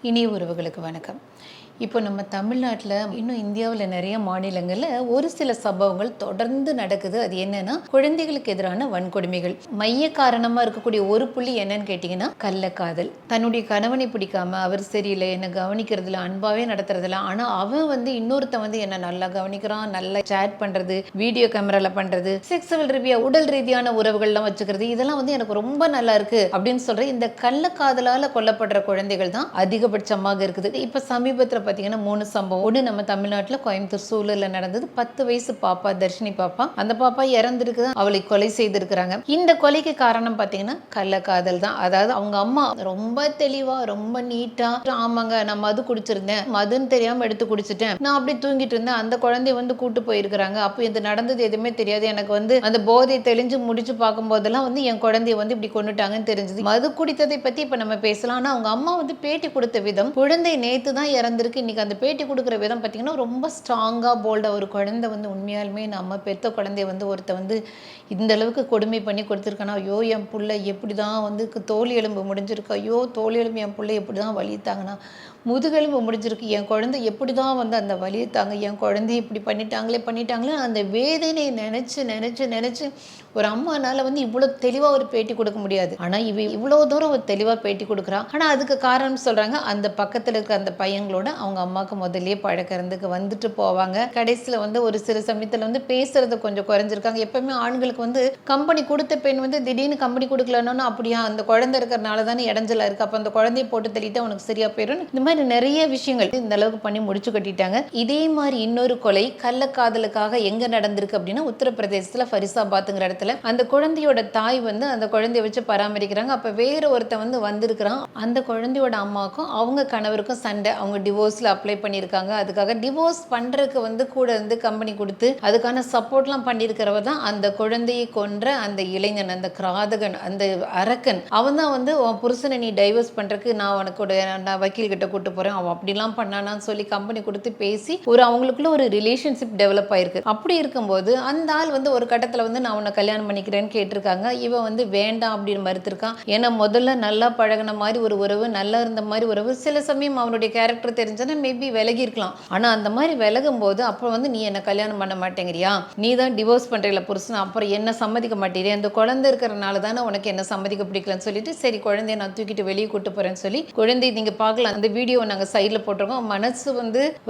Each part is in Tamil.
இனிய உறவுகளுக்கு வணக்கம். இப்போ நம்ம தமிழ்நாட்டில் இன்னும் இந்தியாவில் நிறைய மாநிலங்களில் ஒரு சில சம்பவங்கள் தொடர்ந்து நடக்குது. அது என்னன்னா, குழந்தைகளுக்கு எதிரான வன்கொடுமைகள். மைய காரணமாக இருக்கக்கூடிய ஒரு புள்ளி என்னன்னு கேட்டிங்கன்னா, கள்ளக்காதல். தன்னுடைய கணவனை பிடிக்காம, அவர் சரியில்லை, என்னை கவனிக்கிறதுல, அன்பாவே நடத்துறதில்ல, ஆனால் அவன் இன்னொருத்தன் என்னை நல்லா கவனிக்கிறான், நல்லா சேட் பண்ணுறது, வீடியோ கேமராவில் பண்ணுறது, செக்ஸுவல் ரீதியாக உடல் ரீதியான உறவுகள்லாம் வச்சுக்கிறது, இதெல்லாம் எனக்கு ரொம்ப நல்லா இருக்கு அப்படின்னு சொல்ற இந்த கள்ளக்காதலால் கொல்லப்படுற குழந்தைகள் தான் அதிகபட்சமாக இருக்குது. இப்போ சமீபத்தில் பார்த்தீங்கன்னா 3 சம்பவம். ஒன்று நம்ம தமிழ்நாட்டில் கோயம்புத்தூர் சூழலில் நடந்தது. 10 வயசு பாப்பா, தர்ஷினி பாப்பா, அந்த பாப்பா இறந்துருக்கு, அவளை கொலை செய்திருக்கிறாங்க. இந்த கொலைக்கு காரணம் பார்த்தீங்கன்னா கள்ளக்காதல் தான். அதாவது அவங்க அம்மா ரொம்ப தெளிவா, ரொம்ப நீட்டா, ஆமாங்க நான் மது குடிச்சிருந்தேன், மதுன்னு தெரியாம எடுத்து குடிச்சிட்டேன், நான் அப்படி தூங்கிட்டு இருந்தேன், அந்த குழந்தைய கூட்டு போயிருக்கிறாங்க, அப்போ இது நடந்தது எதுவுமே தெரியாது, எனக்கு அந்த போதை தெளிஞ்சு முடிச்சு பார்க்கும் போதெல்லாம் என் குழந்தைய இப்படி கொண்டுட்டாங்கன்னு தெரிஞ்சது. மது குடித்ததை பத்தி இப்ப நம்ம பேசலாம். ஆனா அவங்க அம்மா பேட்டி கொடுத்த விதம், குழந்தை நேத்து தான் இறந்திருக்கு, இன்னைக்கு அந்த பேட்டி கொடுக்குற விதம் பார்த்தீங்கன்னா ரொம்ப ஸ்ட்ராங்கா போல்டா, ஒரு குழந்தை உண்மையாலுமே நம்ம பெத்த குழந்தைய ஒருத்த இந்த அளவுக்கு கொடுமை பண்ணி கொடுத்துருக்கானா, ஐயோ என் பிள்ளை எப்படிதான் தோல் எலும்பு முடிஞ்சிருக்கு, ஐயோ தோல் எலும்பு என் பிள்ளை எப்படிதான் வலித்தாங்கன்னா, முதுகெலும்பு முடிஞ்சிருக்கு, என் குழந்தை எப்படி தான் அந்த வலியை தாங்க, என் குழந்தைய இப்படி பண்ணிட்டாங்களே அந்த வேதனையை நினச்சி நினச்சி நினச்சி ஒரு அம்மானால இவ்வளோ தெளிவாக ஒரு பேட்டி கொடுக்க முடியாது. ஆனால் இவ்வளோ தூரம் ஒரு தெளிவாக பேட்டி கொடுக்குறா. ஆனால் அதுக்கு காரணம் சொல்கிறாங்க, அந்த பக்கத்தில் இருக்க அந்த பையங்களோட அவங்க அம்மாவுக்கு முதல்லே பழக்கிறதுக்கு வந்துட்டு போவாங்க. கடைசியில் ஒரு சில சமயத்தில் பேசுறது கொஞ்சம் குறைஞ்சிருக்காங்க. எப்பவுமே ஆண்களுக்கு கம்பெனி கொடுத்த பெண் திடீர்னு கம்பெனி கொடுக்கலன்னு, அப்படியா அந்த குழந்தை இருக்கிறனால தானே இடைஞ்சலா இருக்கு, அப்போ அந்த குழந்தைய போட்டு தள்ளிட்டு அவனுக்கு சரியா போயிடும். இந்த மாதிரி நிறைய விஷயங்கள் இந்த அளவுக்கு பண்ணி முடிச்சு கட்டிட்டாங்க. இதே மாதிரி இன்னொரு கொலை கள்ளக்காதலுக்காக எங்க நடந்திருக்கு அப்படின்னா, உத்தரப்பிரதேசத்துல ஃபரிசாபாத்ங்கிற இடத்துல அந்த குழந்தையோட தாய் அந்த குழந்தைய வச்சு பராமரிக்கிறாங்க. அப்ப வேற ஒருத்தன் வந்திருக்கிறான். அந்த குழந்தையோட அம்மாவுக்கும் அவங்க கணவருக்கும் சண்டை. அவங்க டிவோர்ஸ்ல அப்ளை பண்ணியிருக்காங்க. அதுக்காக டிவோர்ஸ் பண்றதுக்கு கூட இருந்து கம்பெனி கொடுத்து அதுக்கான சப்போர்ட்லாம் பண்ணியிருக்கிறவ தான் அந்த குழந்தையை கொன்ற அந்த இளைஞன், அந்த கிராதகன், அந்த அரக்கன். அவன் தான் உன் புருஷனை நீ டைவர்ஸ் பண்றதுக்கு நான் உனக்கு நான் வக்கீல் கிட்ட கூட்டு போறேன், அவன் அப்படிலாம் பண்ணானான்னு சொல்லி கம்பெனி கொடுத்து பேசி அவங்களுக்குள்ள ஒரு ரிலேஷன்ஷிப் டெவலப் ஆயிருக்கு. அப்படி இருக்கும்போது அந்த ஆள் ஒரு கட்டத்துல நான் உன்னை கல்யாணம் பண்ணிக்கிறேன்னு கேட்டிருக்காங்க. இவன் வேண்டாம் அப்படின்னு மறுத்திருக்கான். ஏன்னா முதல்ல நல்லா பழகின மாதிரி ஒரு உறவு, நல்லா இருந்த மாதிரி உறவு, சில சமயம் அவனுடைய கேரக்டர் தெரிஞ்சனா மேபி விலகி இருக்கலாம். ஆனா அந்த மாதிரி விலகும் போது அப்போ நீ என்ன கல்யாணம் பண்ண மாட்டேங்கிறியா, நீ தான் டிவோர்ஸ் பண்றீல புருஷன், அப்புறம் என்ன சம்மதிக்க மாட்டேறியா, அந்த குழந்தை இருக்கிறனால தானே உனக்கு என்ன சம்மதிக்க பிடிக்கலன்னு சொல்லிட்டு, சரி குழந்தைய நான் தூக்கிட்டு வெளியே கூட்டு போறேன்னு சொல்லி, குழந்தை நீங்க பார்க்கலாம், அந்த வீடியோ நாங்க சைட்ல போட்டிருக்கோம். மனசு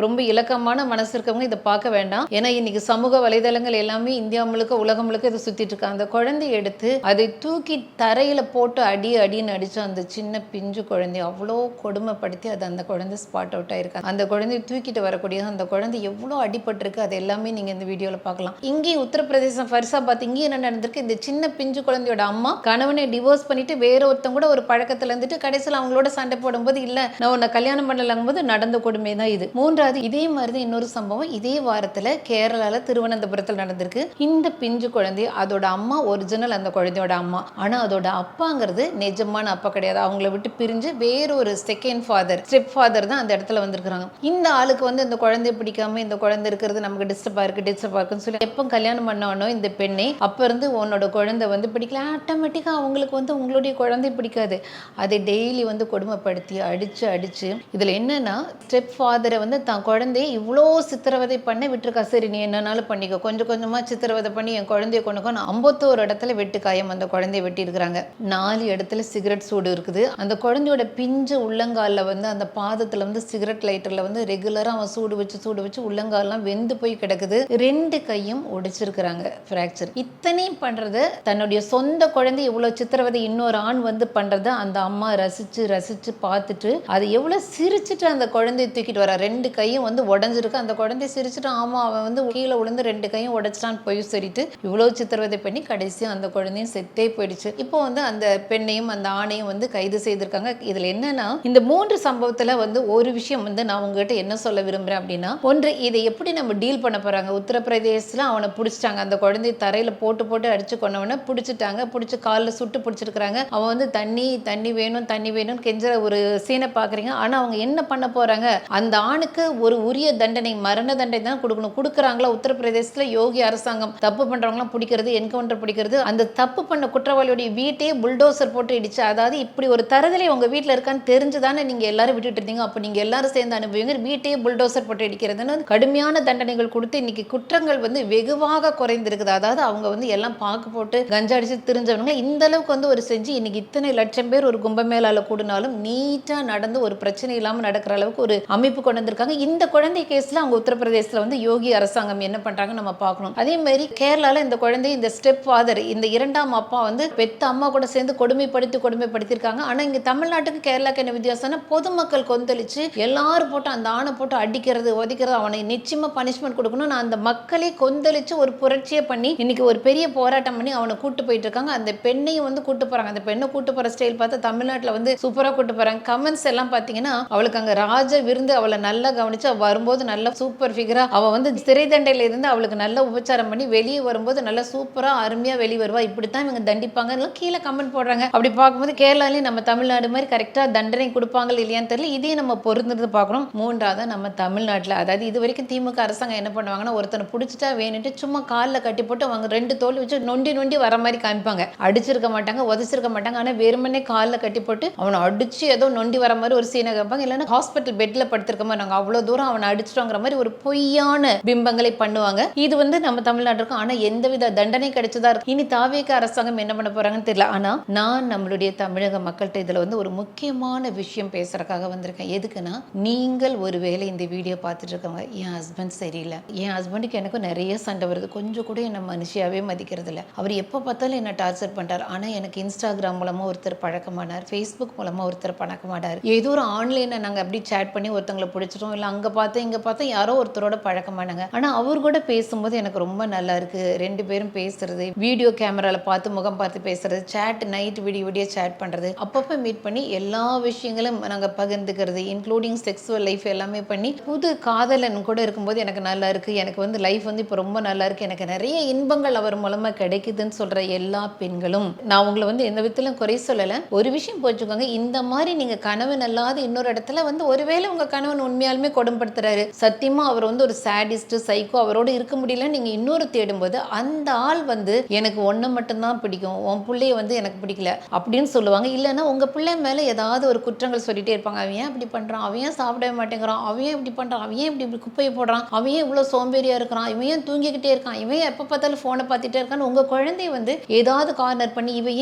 ரொம்ப இலக்கமான மனசு இருக்கவங்க இதை பார்க்க வேண்டாம். ஏன்னா இன்னைக்கு சமூக வலைதளங்கள் எல்லாமே இந்தியா முழுக்க உலகம் முழுக்க இதை சுத்திட்டு இருக்காங்க. அந்த குழந்தைய எடுத்து அதை தூக்கி தரையில போட்டு அடின்னு அடிச்சு அந்த சின்ன பிஞ்சு குழந்தைய அவ்வளோ கொடுமைப்படுத்தி அந்த குழந்தை ஸ்பாட் அவுட் ஆயிருக்கு. அந்த குழந்தைய தூக்கிட்டு வரக்கூடிய அந்த குழந்தை எவ்வளோ அடிபட்டிருக்கு, அது எல்லாமே நீங்க இந்த வீடியோல பார்க்கலாம். இங்கேயும் உத்தரப்பிரதேசம் ஃபரிசாபாத் இங்கேயும் என்ன நடந்திருக்கு, இந்த சின்ன பிஞ்சு குழந்தையோட அம்மா கணவனை டிவோர்ஸ் பண்ணிட்டு வேற ஒருத்தங்க கூட ஒரு பழக்கத்துல இருந்துட்டு கடைசியில் அவங்களோட சண்டை போடும்போது, இல்ல நான் உன்னை கல்யாணம் பண்ணலங்கும் போது நடந்த கொடுமை தான் இது. மூன்றாவது இதே மாதிரி தான் இன்னொரு சம்பவம் இதே வாரத்துல கேரளால திருவனந்தபுரத்தில் நடந்திருக்கு. இந்த பிஞ்சு குழந்தை அதோட அம்மா ஒரிஜினல் அந்த குழந்தையோட அம்மா, ஆனா அதோட அப்பாங்கிறது நிஜமான அப்பா கிடையாது. அவங்கள விட்டு பிரிஞ்சு வேறொரு செகண்ட் ஃபாதர், ஸ்டெப் ஃபாதர் தான் அந்த இடத்துல வந்திருக்காங்க. இந்த ஆளுக்கு இந்த குழந்தைய பிடிக்காம, இந்த குழந்தை இருக்கிறது நமக்கு டிஸ்டர்பா இருக்குன்னு சொல்லி எப்போ கல்யாணம் பண்ணானோ இந்த பெண்ணை, அப்ப இருந்து உன்னோட குழந்தை பிடிக்கல, ஆட்டோமேட்டிக்கா அவங்களுக்கு உங்களுடைய குழந்தை பிடிக்காது. அதை டெய்லி கொடுமைப்படுத்தி அடிச்சு இதுல என்னன்னா, ஸ்டெப் ஃபாதரை தான் குழந்தைய இவ்வளோ சித்திரவதை பண்ண விட்டுருக்கா. சரி நீ என்னன்னாலும் பண்ணிக்கோ, கொஞ்சம் கொஞ்சமா சித்திரவதை பண்ணி என் குழந்தைய கொண்டு 51 இடத்துல வெட்டு காயம் அந்த குழந்தைய வெட்டி இருக்கிறாங்க. 4 இடத்துல சிகரெட் சூடு இருக்குது. அந்த குழந்தையோட பிஞ்சு உள்ளங்கால அந்த பாதத்துல சிகரெட் லைட்டர்ல ரெகுலரா அவன் சூடு வச்சு உள்ளங்காலாம் வெந்து போய் கிடக்குது. 2 கையும் உடைச்சிருக்கிறாங்க, பிராக்சர். இத்தனையும் பண்றது தன்னுடைய சொந்த குழந்தை இவ்வளவு சித்திரவதை இன்னொரு ஆண் பண்றத அந்த அம்மா ரசிச்சு பார்த்துட்டு அது எவ்வளவு சிரிச்சுட்டு அந்த குழந்தைய தூக்கிட்டு வர. 2 கையும் உடஞ்சிருக்கு. அந்த குழந்தை சிரிச்சுட்டு ஆமா அவன் கீழே விழுந்து 2 கையும் உடைச்சிட்டான்னு போய் சொல்லிட்டு இவ்வளவு சித்திரவதை பண்ணி கடைசியும் அந்த குழந்தையும் செத்தே போயிடுச்சு. இப்போ அந்த பெண்ணையும் அந்த ஆணையும் கைது செய்திருக்காங்க. இதுல என்னன்னா, இந்த 3 சம்பவத்துல ஒரு விஷயம் நான் உங்ககிட்ட என்ன சொல்ல விரும்புறேன் அப்படின்னா, ஒன்று இதை எப்படி நம்ம டீல் பண்ண போறாங்க. உத்தரப்பிரதேசத்துல அவனை பிடிச்சிட்டாங்க, அந்த குழந்தைய தரையில போட்டு அடிச்சு கொண்டவன பிடிச்சிட்டாங்க, பிடிச்சி காலில் சுட்டு பிடிச்சிருக்கிறாங்க. அவன் தண்ணி வேணும் கெஞ்சற ஒரு சீனை பாக்குறீங்க. ஆனா அவங்க என்ன பண்ண போறாங்க, அந்த ஆணுக்கு ஒரு உரிய தண்டனை, மரண தண்டனை தான் கொடுக்கணும். கொடுக்குறாங்களா உத்தரப்பிரதேசத்துல யோகி அரசாங்கம்? தப்பு பண்றவங்களாம் பிடிக்கிறது, என்கவுண்டர் பிடிக்கிறது, அந்த தப்பு பண்ண குற்றவாளியோடைய வீட்டையே புல்டோசர் போட்டு இடிச்சு, அதாவது இப்படி ஒரு தரதலை உங்க வீட்டில் இருக்கான்னு தெரிஞ்சுதானே தானே நீங்க எல்லாரும் விட்டுட்டு இருந்தீங்க, அப்ப நீங்க எல்லாரும் சேர்ந்து அனுபவிங்க, வீட்டையே புல்டோசர் போட்டு அடிக்கிறதுன்னு கடுமையான தண்டனைகள் கொடுத்து இன்னைக்கு குற்றங்கள் வந்து வெகுவாக குறைந்திருக்குது. அதாவது அவங்க வந்து எல்லாம் பாக்கு போட்டு கஞ்சா அடிச்சு திரிஞ்சவங்க இந்த அளவுக்கு வந்து ஒரு செஞ்சு இன்னைக்கு இத்தனை லட்சம் பேர் ஒரு கும்பமேளால கூடினாலும் நீட்டா நடந்து ஒரு பிரச்சனை இல்லாம நடக்கிற அளவுக்கு ஒரு அமைப்பு கொண்டு வந்திருக்காங்க. இந்த குழந்தை கேஸ்ல அவங்க உத்தரப்பிரதேசத்துல வந்து யோகி அரசாங்கம் என்ன பண்றாங்க நம்ம பார்க்கணும். அதே மாதிரி கேரளால இந்த குழந்தை இந்த ஸ்டெப் ஃபாதர் இந்த இரண்டாம் அப்பா வந்து பெத்த அம்மா கூட சேர்ந்து கொடுமைப்படுத்திருக்காங்க. ஆனா இங்க தமிழ்நாட்டுக்கு கேரளாக்கு என்ன வித்தியாசம்னா பொதுமக்கள் கொந்தளிச்சு எல்லாரும் போட்டு அந்த ஆணை போட்டு அடிக்கிறது உதைக்கிறது, அவனை நிச்சயமா பனிஷ்மெண்ட் கொடுக்கணும். நான் அந்த மக்களே கொந்தளிச்சு ஒரு புரட்சியை பண்ணி இன்னைக்கு ஒரு பெரிய போராட்டம் பண்ணி அவனை கூட்டு போயிட்டு இருக்காங்க. அந்த பெண்ணையும் வந்து கூட்டு போறாங்க. அந்த பெண்ணை கூட்டு போற ஸ்டைல் பார்த்து தமிழ்நாட்டில் வந்து சூப்பரா கூட்டு போறாங்க. கமெண்ட்ஸ் எல்லாம் பாத்தீங்கன்னா அவளுக்கு அங்க ராஜ விருந்து, அவளை நல்லா கவனிச்சு அவ வரும்போது நல்ல சூப்பர் ஃபிகரா அவ வந்து சிறை தண்டையில இருந்து அவளுக்கு நல்ல உபச்சாரம் பண்ணி வெளியே வரும்போது நல்லா சூப்பரா அருமையா வெளியே வருவா, இப்படித்தான் இவங்க தண்டிப்பாங்க கீழே கமெண்ட் போடுறாங்க. அப்படி பார்க்கும்போது கேரளாலையும் நம்ம தமிழ்நாடு மாதிரி கரெக்டா தண்டனை கொடுப்பாங்க இல்லையான்னு தெரியல. இதையும் நம்ம பொருந்தது பார்க்கணும். மூன்றாவது நம்ம தமிழ்நாட்டில், அதாவது இது வரைக்கும் திமுக அரசாங்கம் என்ன பண்ணுவாங்கன்னா ஒருத்தனை பிடிச்சிட்டா வேணுட்டு சும்மா காலில் கட்டி போட்டு அவங்க 2 தோல் வச்சு நொண்டி வர மாதிரி காமிப்பாங்க. அடிச்சிருக்க மாட்டாங்க, உதச்சிருக்க மாட்டாங்க. ஆனா வெறுமனே காலில் கட்டி போட்டு அவனை அடிச்சு ஏதோ நொண்டி வர மாதிரி ஒரு சீனை காமிப்பாங்க. இல்லைன்னா ஹாஸ்பிட்டல் பெட்ல படுத்திருக்க மாதிரி நாங்கள் அவ்வளோ தூரம் அவனை அடிச்சிட்டோங்கிற மாதிரி ஒரு பொய்யான பிம்பங்களை பண்ணுவாங்க. இது வந்து நம்ம தமிழ்நாட்டுக்கும் ஆனா எந்தவித தண்டனை கிடைச்சதா இருக்கு. இனி தாவேக அரசாங்கம் என்ன பண்ண போறாங்கன்னு தெரியல. ஆனா நான் நம்மளுடைய தமிழக மக்கள்கிட்ட இதுல வந்து ஒரு முக்கியமான விஷயம் பேசுறதுக்காக வந்திருக்கேன். எதுக்குன்னா நீங்கள் ஒருவேளை இந்த வீடியோ பார்த்துட்டு இருக்கவங்க என் ஹஸ்பண்ட் சரியில்லை, என் ஹஸ்பண்டுக்கு எனக்கும் நிறைய சண்டை வருது, கொஞ்சம் கூட என்ன மனுஷியாவே மதிக்கிறது இல்லை, அவர் எப்போ பார்த்தாலும் என்ன டார்ச்சர் பண்றாரு, ஆனா எனக்கு இன்ஸ்டாகிராம் மூலமா ஒருத்தர் பழக்கமானார், ஃபேஸ்புக் மூலமா ஒருத்தர் பழக்கமானார், ஏதோ ஒரு ஆன்லைன்ல நாங்க அப்படி சேட் பண்ணி ஒருத்தங்களை பிடிச்சிட்டோம், இல்லை அங்க பார்த்தோம் இங்க பார்த்தோம் யாரோ ஒருத்தரோட பழக்கமானாங்க. ஆனா அவர் கூட பேசும்போது எனக்கு ரொம்ப நல்லா இருக்கு, 2 பேரும் பேசுறது, வீடியோ கேமரால பார்த்து முகம் பார்த்து பேசுறது, சேட் நைட் விடிய சேட் பண்றது, அப்பப்போ மீட் பண்ணி எல்லா விஷயங்களும் நாங்க பகிர்ந்துக்கிறது, இன்க்ளூடிங் செக்ஸுவல் லைஃப் எல்லாமே பண்ணி புது காதலன் கூட இருக்கும்போது எனக்கு நல்லா இருக்கு, எனக்கு வந்து லைஃப் வந்து இப்போ ரொம்ப நல்லா இருக்கு, எனக்கு நிறைய இன்பங்கள் அவர் மூலமா கிடைக்குதுன்னு சொல்ற எல்லா பெண்களும், நான் உங்களை வந்து எந்த விதத்திலும் குறை சொல்லலை. ஒரு விஷயம் போச்சுக்கோங்க, இந்த மாதிரி நீங்க கணவன் அல்லாத இன்னொரு இடத்துல வந்து ஒருவேளை உங்க கணவன் உண்மையாலுமே கொடுமைப்படுத்துறாரு, சத்தியமா அவர் வந்து ஒரு சாடிஸ்ட் சைக்கோ, அவரோட இருக்க முடியல, நீங்க இன்னொரு தேடும்போது அந்த ஆள் வந்து எனக்கு ஒன்றை மட்டும்தான் பிடிக்கும், உன் பிள்ளைய வந்து எனக்கு பிடிக்கல அப்படின்னு சொல்லுவாங்க. இல்லைன்னா உங்க பிள்ளை மேல ஏதாவது ஒரு குற்றங்கள் சொல்லிட்டே இருப்பாங்க. அவன் ஏன் இப்படி பண்றான், அவன் ஏன் சாப்பிடவே மாட்டேங்கிறான், அவன் ஏன் இப்படி பண்றான், அவன் ஏன் இப்படி குப்பையை போடுறான், அவன் ஏன் இவ்வளவு சோம்பேறியா இருக்கிறான், இவன் ஏன் தூங்கிக்கிட்டே இருக்கான், இவன் எப்ப பார்த்தாலும் போனை பார்த்துட்டே இருக்கான்னு உங்க குழந்தை வந்து ஏதாவது கார்னர் பண்ணி இவன்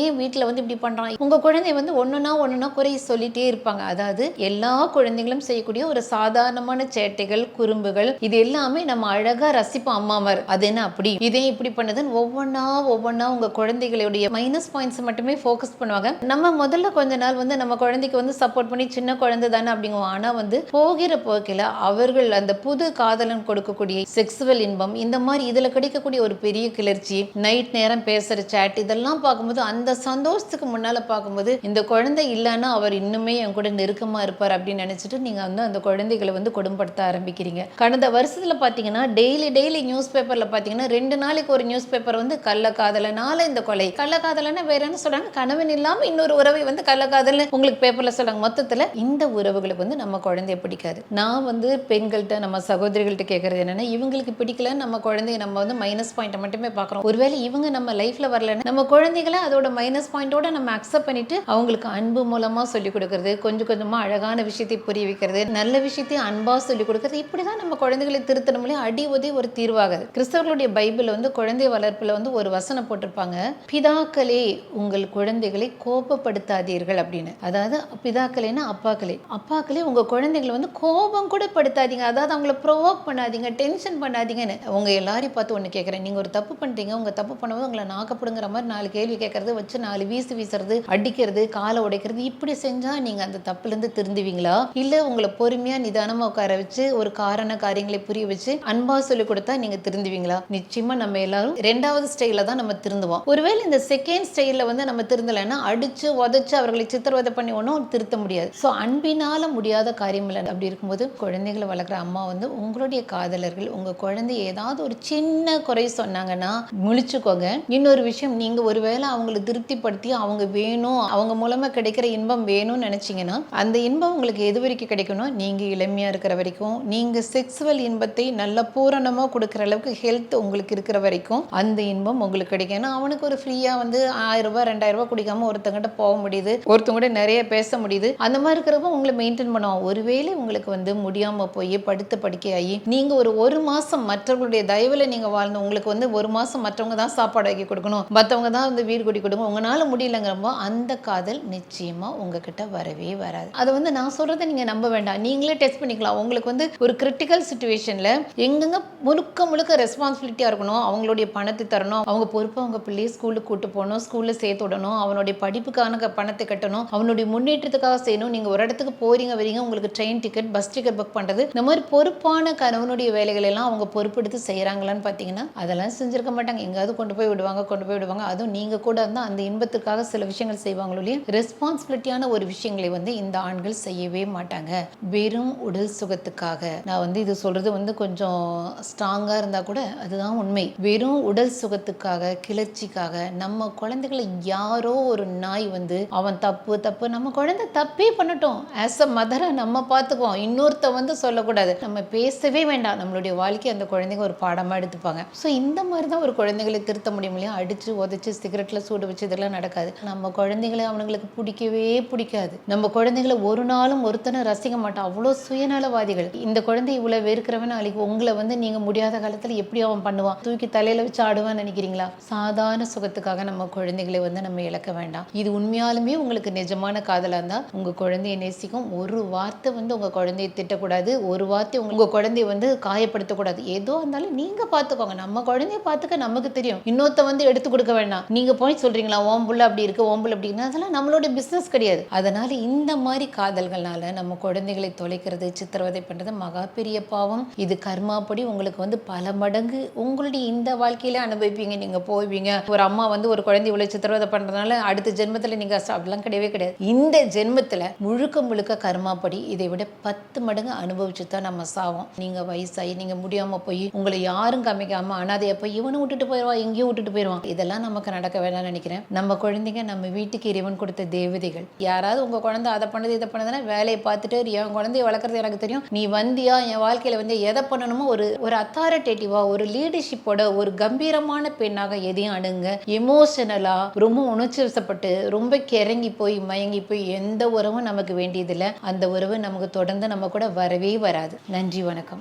ஏன் வீட்டுல வந்து இப்படி பண்றான், உங்க குழந்தை வந்து ஒண்ணுனா குறை சொல்லிட்டே இருப்பாங்க. அதாவது எல்லா குழந்தைகளும் செய்யக்கூடிய ஒரு சாதாரணமான சேட்டைகள், குறும்புகள், இது எல்லாமே நம்ம அழகா ரசிப்போம். அம்மாமார் அது என்ன அப்படி இதே இப்படி பண்ணுதுன்னு ஒவ்வொன்னா உங்க குழந்தைகளுடைய மைனஸ் பாயிண்ட்ஸ் மட்டுமே ஃபோக்கஸ் பண்ணுவாங்க. நம்ம முதல்ல கொஞ்ச நாள் வந்து நம்ம குழந்தைக்கு வந்து சப்போர்ட் பண்ணி சின்ன குழந்தை தானே அப்படிங்குவோம். ஆனா வந்து போகிற போக்கில அவர்கள் அந்த புது காதலன் கொடுக்கக்கூடிய செக்ஸுவல் இன்பம், இந்த மாதிரி இதுல கிடைக்கக்கூடிய ஒரு பெரிய கிளர்ச்சி, நைட் நேரம் பேசுற சேட், இதெல்லாம் பார்க்கும்போது அந்த சந்தோஷத்துக்கு முன்னால பார்க்கும்போது இந்த குழந்தை இல்லைன்னா அவர் இன்னுமே என் கூட நெருக்கமா இருப்பார் அப்படின்னு நினைச்சிட்டு நீங்க வந்து அந்த குழந்தைகளை வந்து கொடுமைப்படுத்த ஆரம்பிக்கிறீங்க. கடந்த வருஷத்துல பாத்தீங்கன்னா டெய்லி நியூஸ் பேப்பர்ல பாத்தீங்கன்னா 2 நாளைக்கு ஒரு நியூஸ் பேப்பர் வந்து கள்ளக்காதலனால இந்த கொலை, கள்ளக்காதலன்னா வேற என்ன சொல்றாங்க, கணவன் இல்லாம இன்னொரு உறவை வந்து கள்ளக்காதல் உங்களுக்கு பேப்பர்ல சொல்றாங்க. மொத்தத்துல இந்த உறவுகளுக்கு வந்து நம்ம குழந்தைய பிடிக்காது. நான் வந்து பெண்கள்கிட்ட நம்ம சகோதரிகள்கிட்ட கேட்கறது என்னன்னா, இவங்களுக்கு பிடிக்கல நம்ம குழந்தைய நம்ம வந்து மைனஸ் பாயிண்ட் மட்டுமே பார்க்குறோம். ஒருவேளை இவங்க நம்ம லைஃப்ல வரலன்னா நம்ம குழந்தைகளை அதோட மைனஸ் பாயிண்டோட நம்ம அக்செப்ட் பண்ணிட்டு அவங்களுக்கு அன்பு மூலமா சொல்லிக் கொடுக்கறது, கொஞ்சமா அழகான விஷயத்தை புரிய வைக்கிறது, நல்ல விஷயத்தை அன்பா சொல்லிக் கொடுக்கறது, இப்படிதான் நம்ம குழந்தைகளை திருத்தணும்லே அடி உதவி ஒரு தீர்வாகுது. கிறிஸ்தவர்களுடைய பைபிள் வந்து குழந்தை வளர்ப்புல வந்து ஒரு வசனம் போட்டிருப்பாங்க, பிதாக்களே உங்கள் குழந்தைகளை கோபப்படுத்தாதீர்கள் அப்படின்னு. அதாவது பிதாக்களேன்னா அப்பாக்களே உங்க குழந்தைகளை வந்து கோபம் கூட படுத்தாதீங்க, அதாவது அவங்கள ப்ரோவோக் பண்ணாதீங்க, டென்ஷன் பண்ணாதீங்கன்னு. உங்க எல்லாரையும் பார்த்து ஒன்று கேட்குறேன், நீங்க ஒரு தப்பு பண்ணிட்டீங்க, உங்க தப்பு பண்ணும்போது உங்களை நாக்கப்படுங்கிற மாதிரி 4 கேள்வி கேட்கறது, வச்சு 4 வீசுறது, அடிக்கிறது, காலை உடைக்கிறது, இப்படி செஞ்சா நீங்க அந்த தப்புல இருந்து திருந்துவீங்களா, இல்ல உங்களை பொறுமையா நிதானமா உட்கார வச்சு ஒரு காரியங்களை புரிய வச்சு அன்பா சொல்லி கொடுத்தா நீங்க திருந்துவீங்களா? நிச்சயமா நம்ம எல்லாரும் 2வது ஸ்டைல தான் நம்ம திருந்துவோம். ஒருவேளை இந்த செகண்ட் ஸ்டைல வந்து நம்ம திருந்தலைன்னா அடிச்சு உதச்சு அவர்களை சித்திரவதை பண்ணி ஒன்றும் திருத்த முடியாது. ஸோ அன்பினால முடியாத காரியம் இல்லை. அப்படி இருக்கும்போது குழந்தைகளை வளர்க்குற அம்மா வந்து உங்களுடைய காதலர்கள் உங்க குழந்தை ஏதாவது ஒரு சின்ன குறை சொன்னாங்கன்னா முழிச்சுக்கோங்க. இன்னொரு விஷயம், நீங்க ஒருவேளை அவங்களை திருப்திப்படுத்தி அவங்க வேணும், அவங்க மூலமா கிடைக்கிற இன்பம் வேணும்னு நினைச்சீங்கன்னா அந்த இன்பம் உங்களுக்கு எது வரைக்கும் கிடைக்கணும், நீங்க இளமையா இருக்கிற வரைக்கும், நீங்க செக்ஸுவல் இன்பத்தை நல்ல பூரணமா கொடுக்குற அளவுக்கு ஹெல்த் உங்களுக்கு இருக்கிற வரைக்கும் அந்த இன்பம் உங்களுக்கு கிடைக்கும். ஏன்னா அவனுக்கு ஒரு ஃப்ரீயா வந்து 1000 ரூபாய் 2000 ரூபாய் குடிக்காம ஒருத்தங்கிட்ட போக முடியுது, ஒருத்தங்க கூட நிறைய பேச முடியுது. அந்த மாதிரி இருக்கிறப்ப உங்களை மெயின்டைன் பண்ணுவான். ஒருவேளை உங்களுக்கு வந்து முடியாமல் போய் படுத்த படுக்கையாகி நீங்கள் ஒரு மாதம் மற்றவங்களுடைய தயவில் நீங்கள் வாழ்ந்து உங்களுக்கு வந்து ஒரு மாதம் மற்றவங்க தான் சாப்பாடு ஆக்கி கொடுக்கணும், மற்றவங்க தான் வந்து வீடு குடி கொடுக்கணும், உங்களால் முடியலங்கிறப்போ அந்த காதல் நிச்சயமாக உங்ககிட்ட வரவே வராது. அதை வந்து நான் சொல்கிறத நீங்கள் நம்ப வேண்டாம், நீங்களே டெஸ்ட் பண்ணிக்கலாம். உங்களுக்கு வந்து ஒரு கிரிட்டிக்கல் சுச்சுவேஷனில் எங்கெங்க முழுக்க முழுக்க ரெஸ்பான்சிபிலிட்டியாக இருக்கணும், அவங்களுடைய பணத்தை தரணும், அவங்க பொறுப்பு அவங்க பிள்ளையை ஸ்கூலுக்கு கூட்டு போகணும், ஸ்கூலில் சேர்த்து விடணும், அவனுடைய படிப்புக்கான பணத்தை கட்டணும், அவனுடைய முன்னேற்றத்துக்காக செய்யணும். நீங்கள் ஒரு இடத்துக்கு போறீங்க வரீங்க, உங்களுக்கு train ticket bus ticket book பண்ணுறது, இந்த மாதிரி பொறுப்பான கணவனுடைய வேலைகள் எல்லாம் அவங்க பொறுப்பெடுத்து செய்கிறாங்களான்னு பார்த்தீங்கன்னா அதெல்லாம் செஞ்சிருக்க மாட்டாங்க. எங்காவது கொண்டு போய் விடுவாங்க. அதுவும் நீங்கள் கூட இருந்தால் அந்த இன்பத்துக்காக சில விஷயங்கள் செய்வாங்களோ இல்லையா, ரெஸ்பான்சிபிலிட்டியான ஒரு விஷயங்களை வந்து இந்த ஆண்கள் செய்யவே மாட்டாங்க. வெறும் உடல் சுகத்துக்காக, நான் வந்து இது சொல்றது வந்து கொஞ்சம் ஸ்ட்ராங்காக இருந்தால் கூட அதுதான் உண்மை. வெறும் உடல் சுகத்துக்காக, கிளர்ச்சிக்காக நம்ம குழந்தைகளை யாரோ ஒரு நாய் வந்து அவன் தப்பு நம்ம குழந்தை தப்பே பண்ணட்டும், ஆஸ் அ மதரை நம்ம பார்த்துக்குவோம், இன்னொருத்த வந்து சொல்லக்கூடாது, நம்ம பேசவே வேண்டாம், நம்மளுடைய வாழ்க்கை அந்த குழந்தைங்க ஒரு பாடமாக எடுத்துப்பாங்க. ஸோ இந்த மாதிரி தான் ஒரு குழந்தைகளை திருத்த முடியும் இல்லையா? அடித்து உதச்சி சிகரெட்டில் சூடு வச்சு இதெல்லாம் நடக்காது. நம்ம குழந்தைங்களை அவனுங்களுக்கு பிடிக்கவே பிடிக்காது. நம்ம குழந்தைங்களை ஒரு நாளும் ஒருத்தனை ரசிக்க மாட்டோம், அவ்வளோ சுயநலவாதிகள். இந்த குழந்தை இவ்வளோ வெறுக்கிறவன் நாளைக்கு உங்களை வந்து நீங்கள் முடியாத காலத்தில் எப்படி அவன் பண்ணுவான், தூக்கி தலையில் வச்சு ஆடுவான்னு நினைக்கிறீங்களா? சாதாரண சுகத்துக்காக நம்ம குழந்தைகளை வந்து நம்ம இழக்க வேண்டாம். இது உண்மையாலுமே உங்களுக்கு நிஜமான காதலாக இருந்தால் உங்கள் குழந்தையை நேசிக்கும். ஒரு வார்த்தை வந்து உங்கள் குழந்தையை திட்டக்கூடாது, ஒரு வார்த்தை உங்கள் குழந்தைய வந்து காயப்படுத்தக்கூடாது. ஏதோ இருந்தாலும் நீங்கள் பார்த்துக்கோங்க, நம்ம குழந்தைய பார்த்துக்க நமக்கு தெரியும். இன்னொருத்த வந்து எடுத்து கொடுக்க வேண்டாம். நீங்கள் போய் சொல்கிறீங்களா ஓம்புள்ள அப்படி இருக்கு, ஓம்புள்ள அப்படி இருக்கு, அதெல்லாம் நம்மளோட பிஸ்னஸ் கிடையாது. அதனால் இந்த மாதிரி காதல்கள்னால நம்ம குழந்தைகளை தொலைக்கிறது, சித்திரவதை பண்ணுறது மகா பெரிய பாவம். இது கர்மாப்படி உங்களுக்கு வந்து பல மடங்கு உங்களுடைய இந்த வாழ்க்கையில அனுபவிப்பீங்க. நீங்கள் போவீங்க, ஒரு அம்மா வந்து ஒரு குழந்தை இவ்வளோ சித்திரவதை பண்ணுறதுனால அடுத்த ஜென்மத்தில் நீங்கள் அப்படிலாம் கிடையவே கிடையாது. இந்த ஜென்மத்தில் முழுக்க கர்மாப்படி இதை விட 10 மடங்கு அனுபவிச்சு தான் நம்ம சாவோம். நீங்கள் வயசாகி நீங்கள் முடியாமல் போய் உங்களை யாரும் காமிக்காமல் அனாதையா போய் இவனும் விட்டுட்டு போயிடுவான், எங்கேயும் விட்டுட்டு போயிடுவான், இதெல்லாம் நமக்கு நடக்க வேண்டாம்னு நினைக்கிறேன். நம்ம குழந்தைங்க நம்ம வீட்டுக்கு இறைவன் கொடுத்த தேவதைகள். யாராவது உங்கள் குழந்தை அதை பண்ணுது இதை பண்ணுதுன்னா வேலையை பார்த்துட்டு என் குழந்தைய வளர்க்குறது எனக்கு தெரியும், நீ வந்தியா என் வாழ்க்கையில் வந்து எதை பண்ணணுமோ ஒரு அத்தாரிட்டேட்டிவா, ஒரு லீடர்ஷிப்போட ஒரு கம்பீரமான பெண்ணாக எதையும் அணுங்க. எமோஷனலாக ரொம்ப உணர்ச்சிவசப்பட்டு ரொம்ப கிறங்கி போய் மயங்கி போய் எந்த உறவும் நமக்கு வேண்டியதில்லை. அந்த உறவு நமக்கு தொடர்ந்து நம்ம கூட வரவே வராது. நன்றி, வணக்கம்.